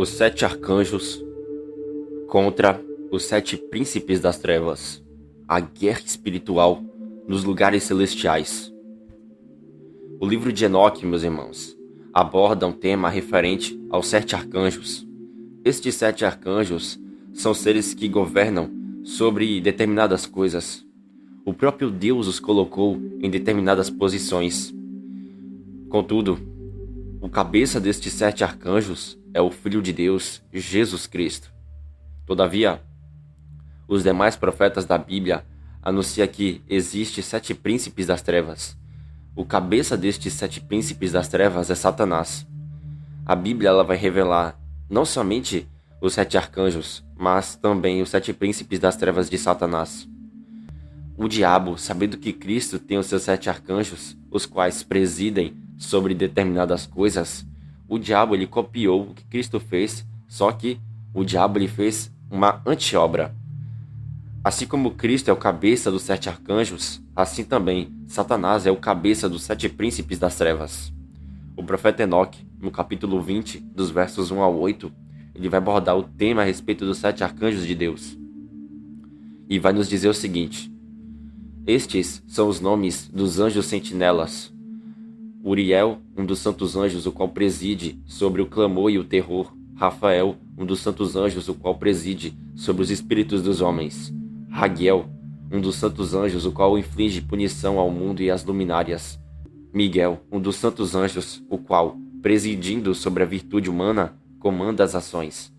Os sete arcanjos contra os sete príncipes das trevas. A guerra espiritual nos lugares celestiais. O livro de Enoque, meus irmãos, aborda um tema referente aos sete arcanjos. Estes sete arcanjos são seres que governam sobre determinadas coisas. O próprio Deus os colocou em determinadas posições. Contudo, o cabeça destes sete arcanjos é o Filho de Deus, Jesus Cristo. Todavia, os demais profetas da Bíblia anunciam que existem sete príncipes das trevas. O cabeça destes sete príncipes das trevas é Satanás. A Bíblia ela vai revelar não somente os sete arcanjos, mas também os sete príncipes das trevas de Satanás. O diabo, sabendo que Cristo tem os seus sete arcanjos, os quais presidem sobre determinadas coisas, o diabo ele copiou o que Cristo fez, só que o diabo ele fez uma anti-obra. Assim como Cristo é o cabeça dos sete arcanjos, assim também Satanás é o cabeça dos sete príncipes das trevas. O profeta Enoque, no capítulo 20, dos versos 1 ao 8, ele vai abordar o tema a respeito dos sete arcanjos de Deus. E vai nos dizer o seguinte: estes são os nomes dos anjos sentinelas. Uriel, um dos santos anjos, o qual preside sobre o clamor e o terror. Rafael, um dos santos anjos, o qual preside sobre os espíritos dos homens. Raguel, um dos santos anjos, o qual inflige punição ao mundo e às luminárias. Miguel, um dos santos anjos, o qual, presidindo sobre a virtude humana, comanda as ações.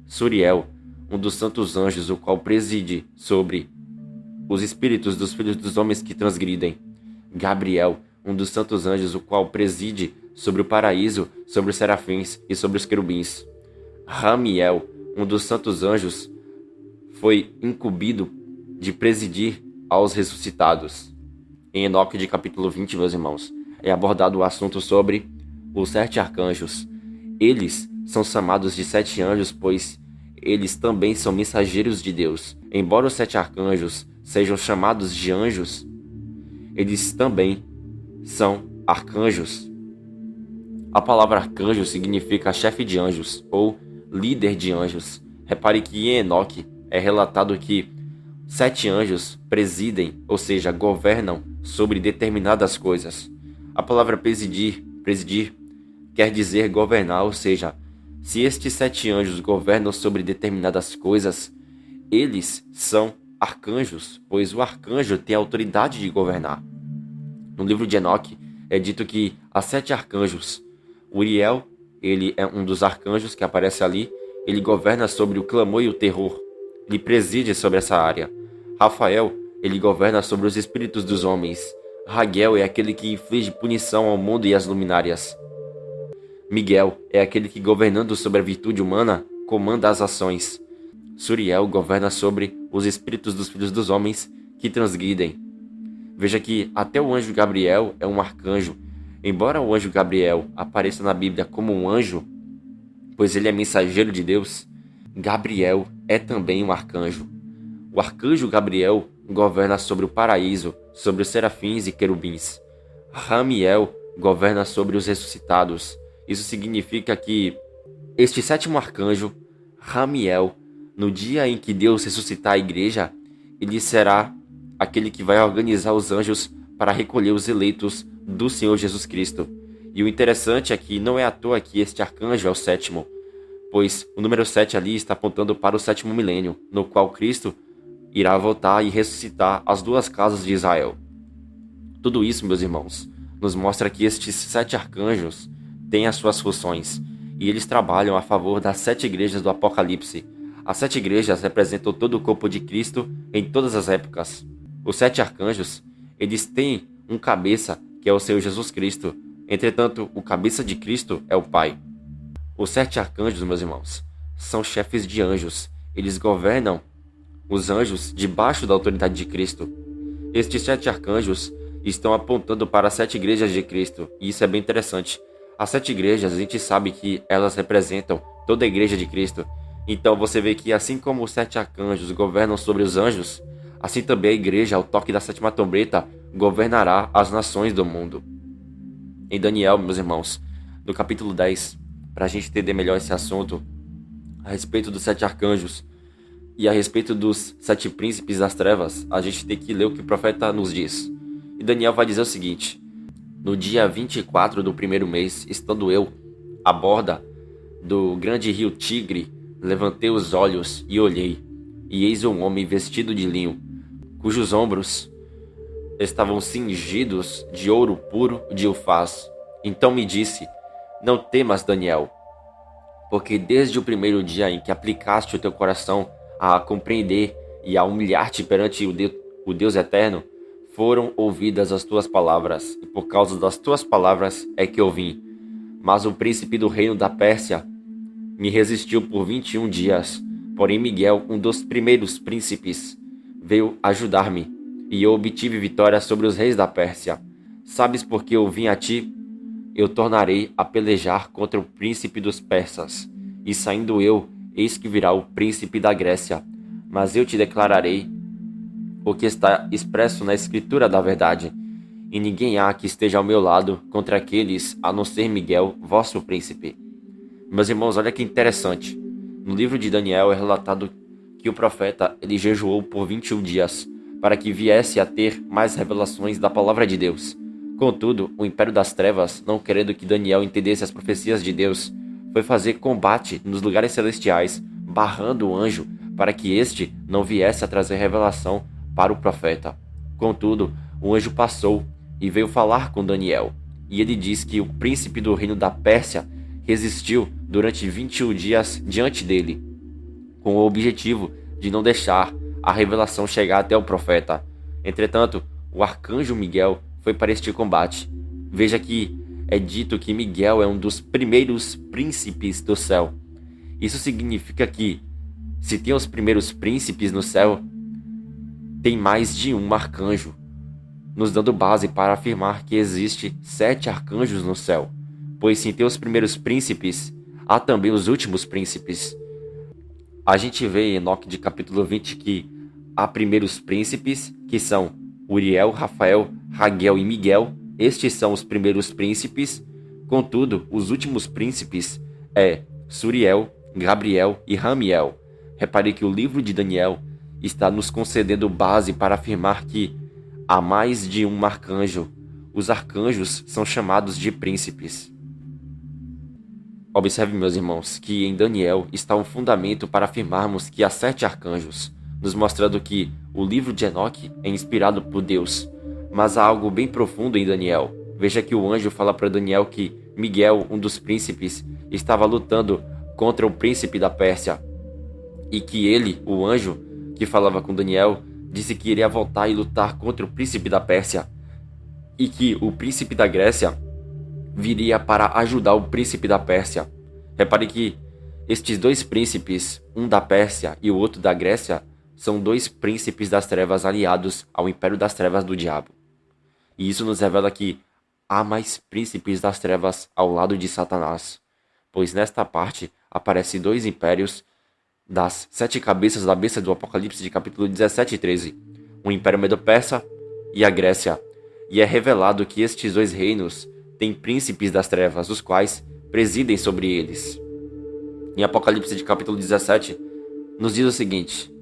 Suriel, um dos santos anjos, o qual preside sobre os espíritos dos filhos dos homens que transgridem. Gabriel, um dos santos anjos, o qual preside sobre o paraíso, sobre os serafins e sobre os querubins. Ramiel, um dos santos anjos, foi incumbido de presidir aos ressuscitados. Em Enoque de capítulo 20, meus irmãos, é abordado o assunto sobre os sete arcanjos. Eles são chamados de sete anjos, pois eles também são mensageiros de Deus. Embora os sete arcanjos sejam chamados de anjos, eles também são arcanjos. A palavra arcanjo significa chefe de anjos ou líder de anjos. Repare que em Enoque é relatado que sete anjos presidem, ou seja, governam sobre determinadas coisas. A palavra presidir quer dizer governar, ou seja, se estes sete anjos governam sobre determinadas coisas, eles são arcanjos, pois o arcanjo tem a autoridade de governar. No livro de Enoque é dito que há sete arcanjos. Uriel, ele é um dos arcanjos que aparece ali, ele governa sobre o clamor e o terror. Ele preside sobre essa área. Rafael, ele governa sobre os espíritos dos homens. Raguel é aquele que inflige punição ao mundo e às luminárias. Miguel é aquele que, governando sobre a virtude humana, comanda as ações. Suriel governa sobre os espíritos dos filhos dos homens que transgridem. Veja que até o anjo Gabriel é um arcanjo. Embora o anjo Gabriel apareça na Bíblia como um anjo, pois ele é mensageiro de Deus, Gabriel é também um arcanjo. O arcanjo Gabriel governa sobre o paraíso, sobre os serafins e querubins. Ramiel governa sobre os ressuscitados. Isso significa que este sétimo arcanjo, Ramiel, no dia em que Deus ressuscitar a igreja, ele será aquele que vai organizar os anjos para recolher os eleitos do Senhor Jesus Cristo. E o interessante é que não é à toa que este arcanjo é o sétimo, pois o número 7 ali está apontando para o sétimo milênio, no qual Cristo irá voltar e ressuscitar as duas casas de Israel. Tudo isso, meus irmãos, nos mostra que estes sete arcanjos têm as suas funções, e eles trabalham a favor das sete igrejas do Apocalipse. As sete igrejas representam todo o corpo de Cristo em todas as épocas. Os sete arcanjos, eles têm um cabeça, que é o Senhor Jesus Cristo. Entretanto, o cabeça de Cristo é o Pai. Os sete arcanjos, meus irmãos, são chefes de anjos. Eles governam os anjos debaixo da autoridade de Cristo. Estes sete arcanjos estão apontando para as sete igrejas de Cristo, e isso é bem interessante. As sete igrejas, a gente sabe que elas representam toda a igreja de Cristo. Então você vê que assim como os sete arcanjos governam sobre os anjos, assim também a igreja, ao toque da sétima trombeta, governará as nações do mundo. Em Daniel, meus irmãos, no capítulo 10, para a gente entender melhor esse assunto, a respeito dos 7 arcanjos e a respeito dos 7 príncipes das trevas, a gente tem que ler o que o profeta nos diz. E Daniel vai dizer o seguinte: no dia 24 do primeiro mês, estando eu à borda do grande rio Tigre, levantei os olhos e olhei, e eis um homem vestido de linho, cujos ombros estavam cingidos de ouro puro de Ufaz. Então me disse: não temas, Daniel, porque desde o primeiro dia em que aplicaste o teu coração a compreender e a humilhar-te perante o Deus eterno, foram ouvidas as tuas palavras, e por causa das tuas palavras é que eu vim. Mas o príncipe do reino da Pérsia me resistiu por 21 dias. Porém Miguel, um dos primeiros príncipes, veio ajudar-me, e eu obtive vitória sobre os reis da Pérsia. Sabes por que eu vim a ti? Eu tornarei a pelejar contra o príncipe dos persas, e saindo eu, eis que virá o príncipe da Grécia. Mas eu te declararei o que está expresso na escritura da verdade, e ninguém há que esteja ao meu lado contra aqueles, a não ser Miguel, vosso príncipe. Meus irmãos, olha que interessante. No livro de Daniel é relatado que o profeta ele jejuou por 21 dias, para que viesse a ter mais revelações da palavra de Deus. Contudo, o Império das Trevas, não querendo que Daniel entendesse as profecias de Deus, foi fazer combate nos lugares celestiais, barrando o anjo, para que este não viesse a trazer revelação para o profeta. Contudo, o anjo passou e veio falar com Daniel, e ele diz que o príncipe do reino da Pérsia resistiu durante 21 dias diante dele, com o objetivo de não deixar a revelação chegar até o profeta. Entretanto, o arcanjo Miguel foi para este combate. Veja que é dito que Miguel é um dos primeiros príncipes do céu. Isso significa que, se tem os primeiros príncipes no céu, tem mais de um arcanjo, nos dando base para afirmar que existe 7 arcanjos no céu, pois se tem os primeiros príncipes, há também os últimos príncipes. A gente vê em Enoque de capítulo 20 que há primeiros príncipes, que são Uriel, Rafael, Raguel e Miguel. Estes são os primeiros príncipes. Contudo, os últimos príncipes é Suriel, Gabriel e Ramiel. Repare que o livro de Daniel está nos concedendo base para afirmar que há mais de um arcanjo. Os arcanjos são chamados de príncipes. Observe, meus irmãos, que em Daniel está um fundamento para afirmarmos que há 7 arcanjos, nos mostrando que o livro de Enoque é inspirado por Deus. Mas há algo bem profundo em Daniel. Veja que o anjo fala para Daniel que Miguel, um dos príncipes, estava lutando contra o príncipe da Pérsia, e que ele, o anjo que falava com Daniel, disse que iria voltar e lutar contra o príncipe da Pérsia, e que o príncipe da Grécia viria para ajudar o príncipe da Pérsia. Repare que estes 2 príncipes, um da Pérsia e o outro da Grécia, são 2 príncipes das trevas aliados ao Império das Trevas do Diabo. E isso nos revela que há mais príncipes das trevas ao lado de Satanás, pois nesta parte aparecem 2 impérios das 7 cabeças da besta do Apocalipse de capítulo 17 e 13, o Império Medo-Persa e a Grécia, e é revelado que estes 2 reinos têm príncipes das trevas, os quais presidem sobre eles. Em Apocalipse de capítulo 17, nos diz o seguinte: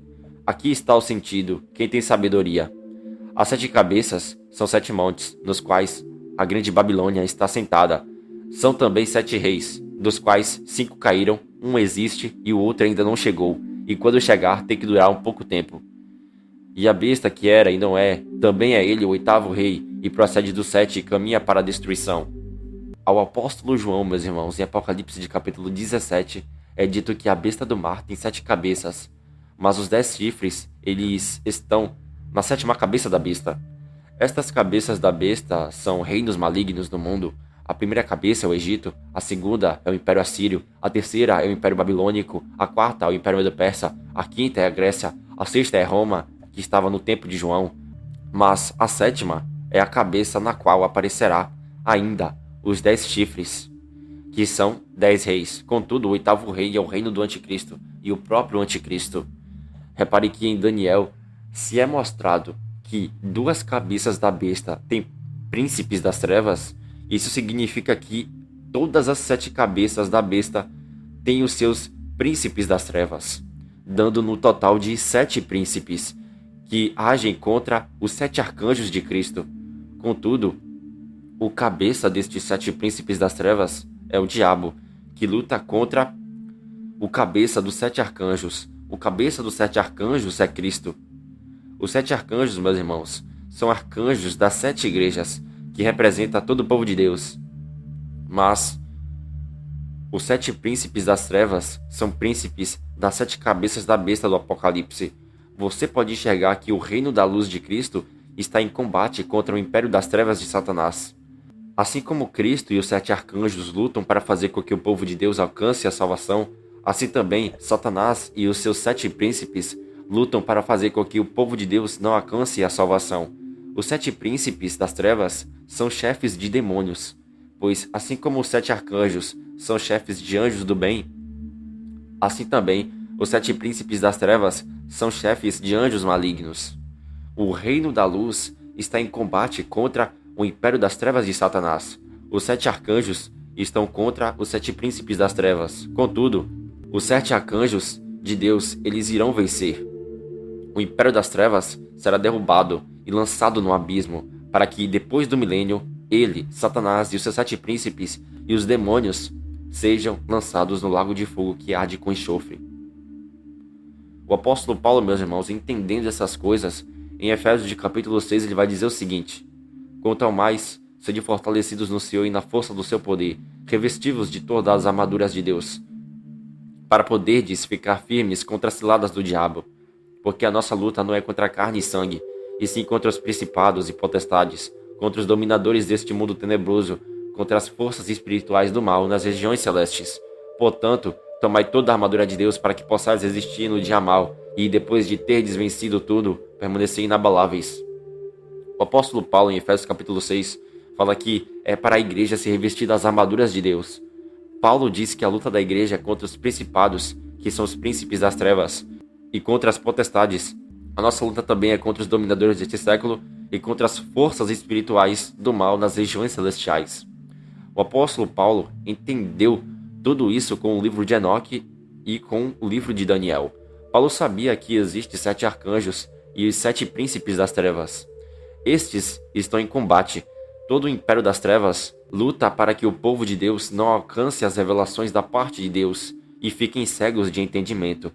aqui está o sentido, quem tem sabedoria. As 7 cabeças são 7 montes, nos quais a grande Babilônia está sentada. São também 7 reis, dos quais 5 caíram, um existe e o outro ainda não chegou, e quando chegar tem que durar um pouco tempo. E a besta que era e não é, também é ele o 8º rei, e procede do 7 e caminha para a destruição. Ao apóstolo João, meus irmãos, em Apocalipse de capítulo 17, é dito que a besta do mar tem 7 cabeças, mas os 10 chifres, eles estão na 7ª cabeça da besta. Estas cabeças da besta são reinos malignos no mundo. A primeira cabeça é o Egito, a segunda é o Império Assírio, a terceira é o Império Babilônico, a quarta é o Império Medo-Persa, a quinta é a Grécia, a sexta é Roma, que estava no tempo de João, mas a 7ª é a cabeça na qual aparecerá ainda os 10 chifres, que são 10 reis. Contudo, o 8º rei é o reino do Anticristo e o próprio Anticristo. Repare que em Daniel se é mostrado que 2 cabeças da besta têm príncipes das trevas. Isso significa que todas as 7 cabeças da besta têm os seus príncipes das trevas, dando no total de 7 príncipes que agem contra os 7 arcanjos de Cristo. Contudo, o cabeça destes 7 príncipes das trevas é o diabo, que luta contra o cabeça dos 7 arcanjos. O cabeça dos 7 arcanjos é Cristo. Os 7 arcanjos, meus irmãos, são arcanjos das 7 igrejas, que representam todo o povo de Deus. Mas os 7 príncipes das trevas são príncipes das 7 cabeças da besta do Apocalipse. Você pode enxergar que o reino da luz de Cristo está em combate contra o império das trevas de Satanás. Assim como Cristo e os 7 arcanjos lutam para fazer com que o povo de Deus alcance a salvação, assim também Satanás e os seus 7 príncipes lutam para fazer com que o povo de Deus não alcance a salvação. Os 7 príncipes das trevas são chefes de demônios, pois assim como os 7 arcanjos são chefes de anjos do bem, assim também os 7 príncipes das trevas são chefes de anjos malignos. O reino da luz está em combate contra o império das trevas de Satanás. Os 7 arcanjos estão contra os 7 príncipes das trevas. Contudo, os 7 arcanjos de Deus, eles irão vencer. O império das trevas será derrubado e lançado no abismo, para que depois do milênio, ele, Satanás e os seus 7 príncipes e os demônios sejam lançados no lago de fogo que arde com enxofre. O apóstolo Paulo, meus irmãos, entendendo essas coisas, em Efésios de capítulo 6, ele vai dizer o seguinte: quanto ao mais, sede fortalecidos no Senhor e na força do seu poder, revestivos de todas as armaduras de Deus, para poderdes ficar firmes contra as ciladas do diabo, porque a nossa luta não é contra carne e sangue, e sim contra os principados e potestades, contra os dominadores deste mundo tenebroso, contra as forças espirituais do mal nas regiões celestes. Portanto, tomai toda a armadura de Deus para que possais resistir no dia mal, e depois de terdes vencido tudo, permanecer inabaláveis. O apóstolo Paulo, em Efésios capítulo 6, fala que é para a igreja se revestir das armaduras de Deus. Paulo diz que a luta da igreja é contra os principados, que são os príncipes das trevas, e contra as potestades. A nossa luta também é contra os dominadores deste século e contra as forças espirituais do mal nas regiões celestiais. O apóstolo Paulo entendeu tudo isso com o livro de Enoque e com o livro de Daniel. Paulo sabia que existem 7 arcanjos e os 7 príncipes das trevas. Estes estão em combate. Todo o império das trevas luta para que o povo de Deus não alcance as revelações da parte de Deus e fiquem cegos de entendimento.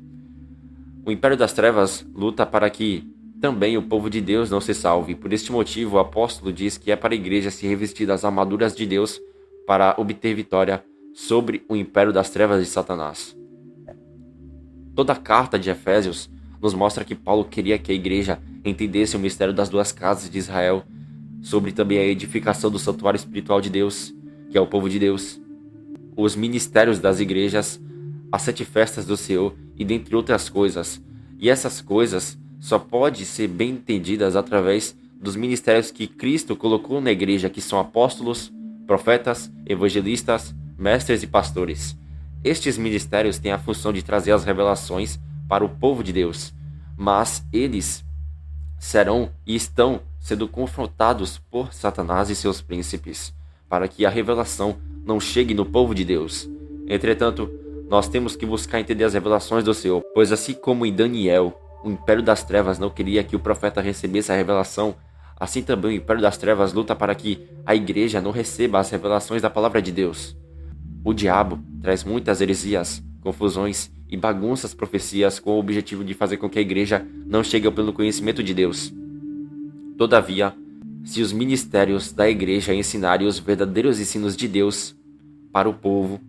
O império das trevas luta para que também o povo de Deus não se salve. Por este motivo, o apóstolo diz que é para a igreja se revestir das armaduras de Deus para obter vitória sobre o império das trevas de Satanás. Toda a carta de Efésios nos mostra que Paulo queria que a igreja entendesse o mistério das 2 casas de Israel, sobre também a edificação do santuário espiritual de Deus, que é o povo de Deus, os ministérios das igrejas, as 7 festas do Senhor e dentre outras coisas. E essas coisas só podem ser bem entendidas através dos ministérios que Cristo colocou na igreja, que são apóstolos, profetas, evangelistas, mestres e pastores. Estes ministérios têm a função de trazer as revelações para o povo de Deus, mas eles serão e estão sendo confrontados por Satanás e seus príncipes, para que a revelação não chegue no povo de Deus. Entretanto, nós temos que buscar entender as revelações do Senhor, pois assim como em Daniel, o império das trevas não queria que o profeta recebesse a revelação, assim também o império das trevas luta para que a igreja não receba as revelações da palavra de Deus. O diabo traz muitas heresias, confusões e bagunça as profecias com o objetivo de fazer com que a igreja não chegue ao pleno conhecimento de Deus. Todavia, se os ministérios da igreja ensinarem os verdadeiros ensinos de Deus para o povo,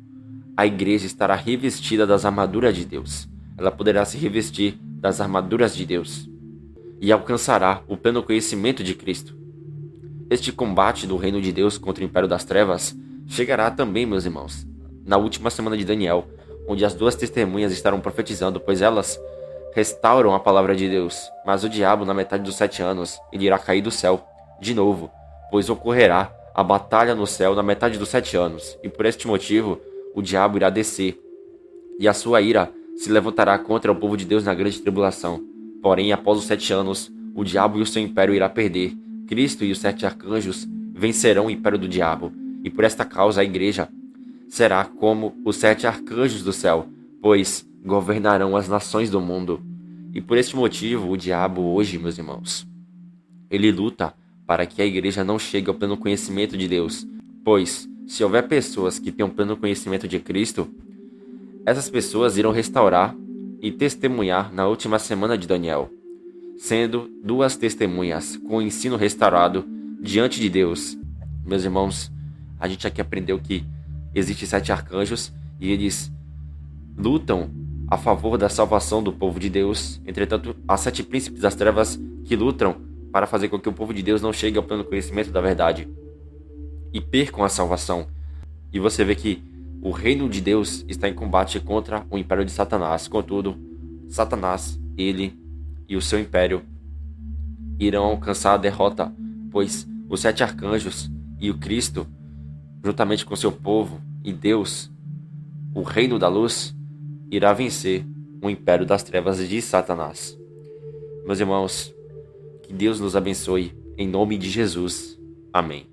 a igreja estará revestida das armaduras de Deus. Ela poderá se revestir das armaduras de Deus e alcançará o pleno conhecimento de Cristo. Este combate do reino de Deus contra o império das trevas chegará também, meus irmãos, na última semana de Daniel, onde as 2 testemunhas estarão profetizando, pois elas restauram a palavra de Deus. Mas o diabo, na metade dos 7 anos, ele irá cair do céu, de novo, pois ocorrerá a batalha no céu na metade dos 7 anos, e por este motivo, o diabo irá descer, e a sua ira se levantará contra o povo de Deus na grande tribulação. Porém, após os 7 anos, o diabo e o seu império irá perder. Cristo e os 7 arcanjos vencerão o império do diabo, e por esta causa a igreja será como os 7 arcanjos do céu, pois governarão as nações do mundo. E por este motivo, o diabo hoje, meus irmãos, ele luta para que a igreja não chegue ao pleno conhecimento de Deus, pois se houver pessoas que tenham pleno conhecimento de Cristo, essas pessoas irão restaurar e testemunhar na última semana de Daniel, sendo duas testemunhas com o ensino restaurado diante de Deus. Meus irmãos, a gente aqui aprendeu que existem 7 arcanjos e eles lutam a favor da salvação do povo de Deus. Entretanto, há 7 príncipes das trevas que lutam para fazer com que o povo de Deus não chegue ao pleno conhecimento da verdade e percam a salvação. E você vê que o reino de Deus está em combate contra o império de Satanás. Contudo, Satanás, ele e o seu império irão alcançar a derrota, pois os 7 arcanjos e o Cristo, juntamente com seu povo e Deus, o reino da luz, irá vencer o império das trevas de Satanás. Meus irmãos, que Deus nos abençoe, em nome de Jesus. Amém.